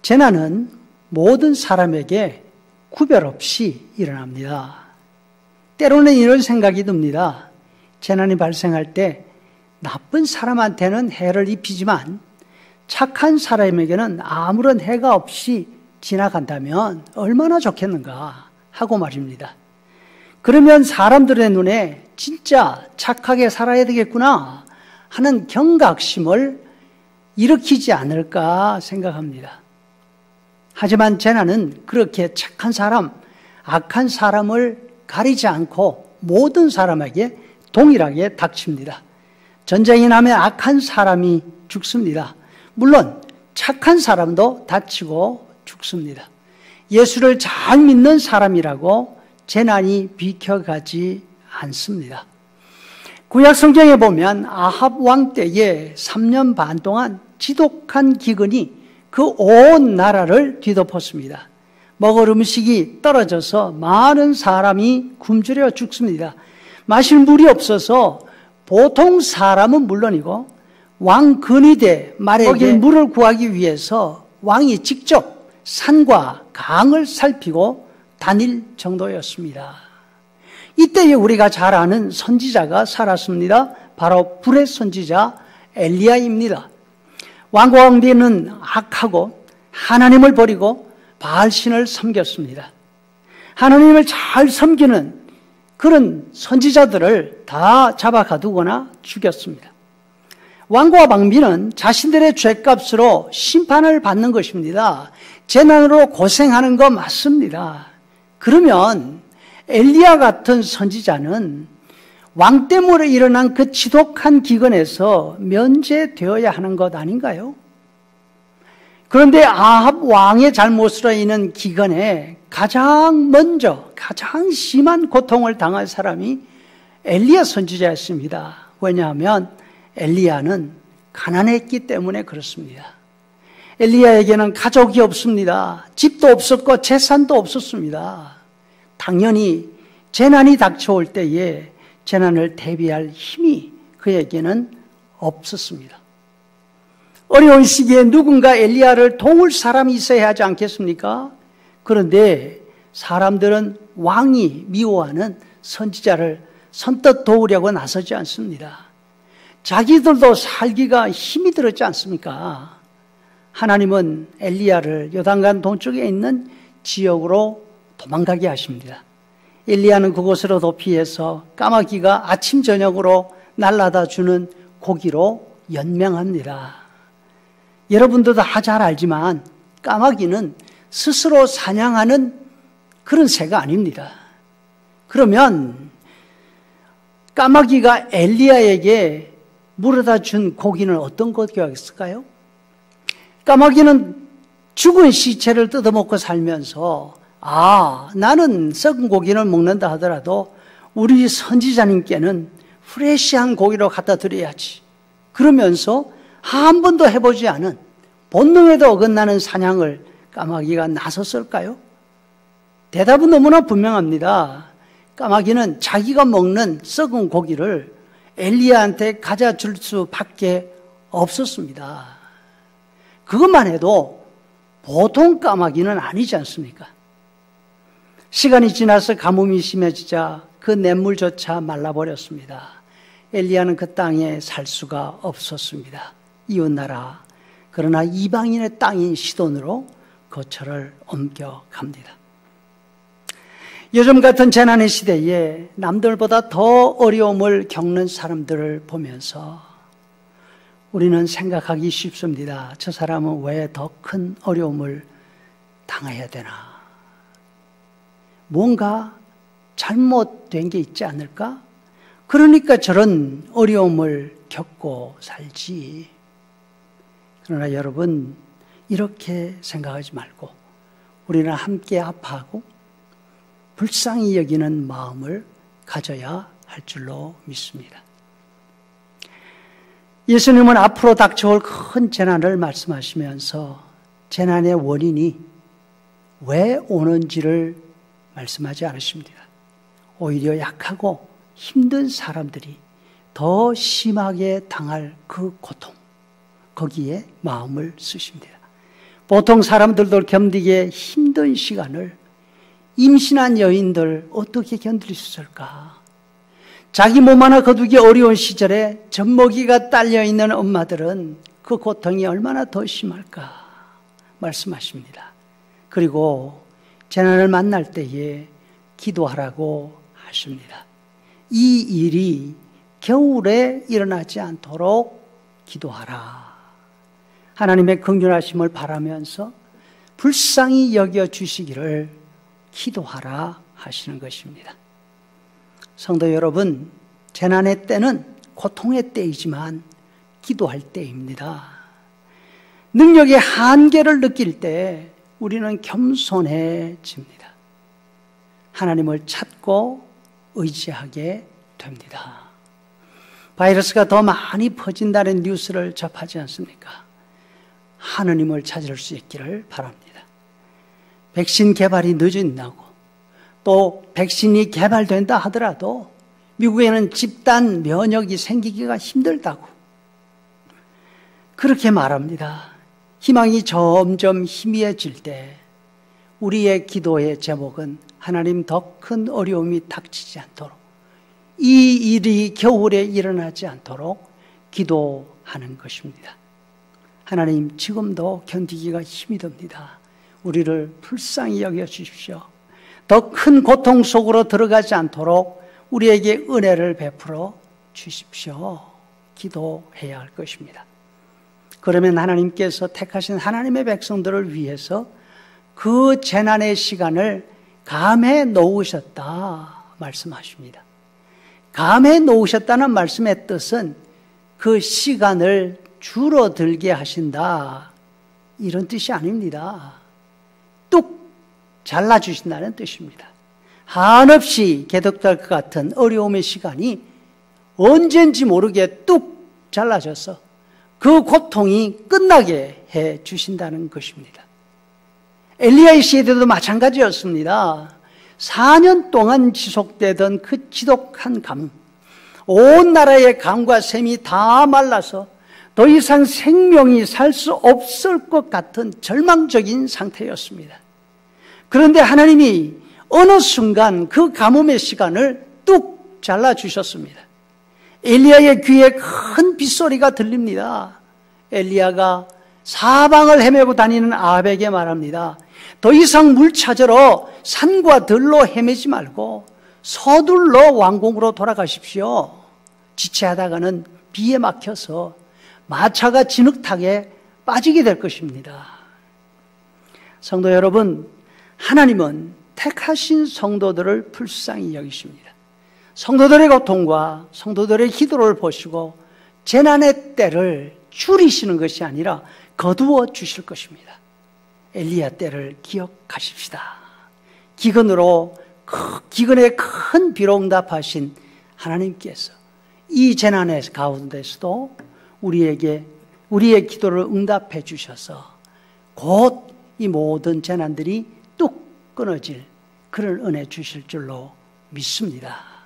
재난은 모든 사람에게 구별 없이 일어납니다. 때로는 이런 생각이 듭니다. 재난이 발생할 때 나쁜 사람한테는 해를 입히지만 착한 사람에게는 아무런 해가 없이 지나간다면 얼마나 좋겠는가 하고 말입니다. 그러면 사람들의 눈에 진짜 착하게 살아야 되겠구나 하는 경각심을 일으키지 않을까 생각합니다. 하지만 재난은 그렇게 착한 사람, 악한 사람을 가리지 않고 모든 사람에게 동일하게 닥칩니다. 전쟁이 나면 악한 사람이 죽습니다. 물론 착한 사람도 다치고 죽습니다. 예수를 잘 믿는 사람이라고 재난이 비켜가지 않습니다. 구약 성경에 보면 아합 왕 때에 3년 반 동안 지독한 기근이 그 온 나라를 뒤덮었습니다. 먹을 음식이 떨어져서 많은 사람이 굶주려 죽습니다. 마실 물이 없어서 보통 사람은 물론이고 왕 근위대 말에게 물을 구하기 위해서 왕이 직접 산과 강을 살피고 다닐 정도였습니다. 이때에 우리가 잘 아는 선지자가 살았습니다. 바로 불의 선지자 엘리야입니다. 왕과 왕비는 악하고 하나님을 버리고 바알신을 섬겼습니다. 하나님을 잘 섬기는 그런 선지자들을 다 잡아가두거나 죽였습니다. 왕과 왕비는 자신들의 죄값으로 심판을 받는 것입니다. 재난으로 고생하는 거 맞습니다. 그러면 엘리야 같은 선지자는 왕 때문에 일어난 그 지독한 기근에서 면제되어야 하는 것 아닌가요? 그런데 아합 왕의 잘못으로 인한 기근에 가장 먼저 가장 심한 고통을 당한 사람이 엘리야 선지자였습니다. 왜냐하면 엘리야는 가난했기 때문에 그렇습니다. 엘리야에게는 가족이 없습니다. 집도 없었고 재산도 없었습니다. 당연히 재난이 닥쳐올 때에 재난을 대비할 힘이 그에게는 없었습니다. 어려운 시기에 누군가 엘리야를 도울 사람이 있어야 하지 않겠습니까? 그런데 사람들은 왕이 미워하는 선지자를 선뜻 도우려고 나서지 않습니다. 자기들도 살기가 힘이 들었지 않습니까? 하나님은 엘리야를 요단강 동쪽에 있는 지역으로 도망가게 하십니다. 엘리야는 그곳으로 도피해서 까마귀가 아침 저녁으로 날라다 주는 고기로 연명합니다. 여러분도 다 잘 알지만 까마귀는 스스로 사냥하는 그런 새가 아닙니다. 그러면 까마귀가 엘리야에게 물어다 준 고기는 어떤 고기였을까요? 까마귀는 죽은 시체를 뜯어먹고 살면서 나는 썩은 고기는 먹는다 하더라도 우리 선지자님께는 프레시한 고기로 갖다 드려야지. 그러면서 한 번도 해보지 않은 본능에도 어긋나는 사냥을 까마귀가 나섰을까요? 대답은 너무나 분명합니다. 까마귀는 자기가 먹는 썩은 고기를 엘리야한테 가져줄 수밖에 없었습니다. 그것만 해도 보통 까마귀는 아니지 않습니까? 시간이 지나서 가뭄이 심해지자 그 냇물조차 말라버렸습니다. 엘리야는 그 땅에 살 수가 없었습니다. 이웃나라, 그러나 이방인의 땅인 시돈으로 거처를 옮겨갑니다. 요즘 같은 재난의 시대에 남들보다 더 어려움을 겪는 사람들을 보면서 우리는 생각하기 쉽습니다. 저 사람은 왜 더 큰 어려움을 당해야 되나? 뭔가 잘못된 게 있지 않을까? 그러니까 저런 어려움을 겪고 살지. 그러나 여러분, 이렇게 생각하지 말고 우리는 함께 아파하고 불쌍히 여기는 마음을 가져야 할 줄로 믿습니다. 예수님은 앞으로 닥쳐올 큰 재난을 말씀하시면서 재난의 원인이 왜 오는지를 말씀하지 않으십니다. 오히려 약하고 힘든 사람들이 더 심하게 당할 그 고통, 거기에 마음을 쓰십니다. 보통 사람들도 견디기에 힘든 시간을 임신한 여인들 어떻게 견딜 수 있을까? 자기 몸 하나 거두기 어려운 시절에 젖먹이가 딸려있는 엄마들은 그 고통이 얼마나 더 심할까 말씀하십니다. 그리고 재난을 만날 때에 기도하라고 하십니다. 이 일이 겨울에 일어나지 않도록 기도하라. 하나님의 긍휼하심을 바라면서 불쌍히 여겨주시기를 기도하라 하시는 것입니다. 성도 여러분, 재난의 때는 고통의 때이지만 기도할 때입니다. 능력의 한계를 느낄 때 우리는 겸손해집니다. 하나님을 찾고 의지하게 됩니다. 바이러스가 더 많이 퍼진다는 뉴스를 접하지 않습니까? 하느님을 찾을 수 있기를 바랍니다. 백신 개발이 늦어진다고, 또 백신이 개발된다 하더라도 미국에는 집단 면역이 생기기가 힘들다고 그렇게 말합니다. 희망이 점점 희미해질 때 우리의 기도의 제목은 하나님 더 큰 어려움이 닥치지 않도록, 이 일이 겨울에 일어나지 않도록 기도하는 것입니다. 하나님, 지금도 견디기가 힘이 듭니다. 우리를 불쌍히 여겨주십시오. 더 큰 고통 속으로 들어가지 않도록 우리에게 은혜를 베풀어 주십시오. 기도해야 할 것입니다. 그러면 하나님께서 택하신 하나님의 백성들을 위해서 그 재난의 시간을 감해 놓으셨다 말씀하십니다. 감해 놓으셨다는 말씀의 뜻은 그 시간을 줄어들게 하신다, 이런 뜻이 아닙니다. 뚝 잘라주신다는 뜻입니다. 한없이 개덕될 것 같은 어려움의 시간이 언젠지 모르게 뚝 잘라져서 그 고통이 끝나게 해 주신다는 것입니다. 엘리야의 시대도 마찬가지였습니다. 4년 동안 지속되던 그 지독한 가뭄, 온 나라의 강과 샘이 다 말라서 더 이상 생명이 살 수 없을 것 같은 절망적인 상태였습니다. 그런데 하나님이 어느 순간 그 가뭄의 시간을 뚝 잘라주셨습니다. 엘리야의 귀에 큰 빗소리가 들립니다. 엘리야가 사방을 헤매고 다니는 아합에게 말합니다. 더 이상 물 찾으러 산과 들로 헤매지 말고 서둘러 왕궁으로 돌아가십시오. 지체하다가는 비에 막혀서 마차가 진흙탕에 빠지게 될 것입니다. 성도 여러분, 하나님은 택하신 성도들을 불쌍히 여기십니다. 성도들의 고통과 성도들의 기도를 보시고 재난의 때를 줄이시는 것이 아니라 거두어 주실 것입니다. 엘리야 때를 기억하십시다. 기근에 큰 비로 응답하신 하나님께서 이 재난의 가운데서도 우리의 기도를 응답해 주셔서 곧 이 모든 재난들이 뚝 끊어질 그런 은혜 주실 줄로 믿습니다.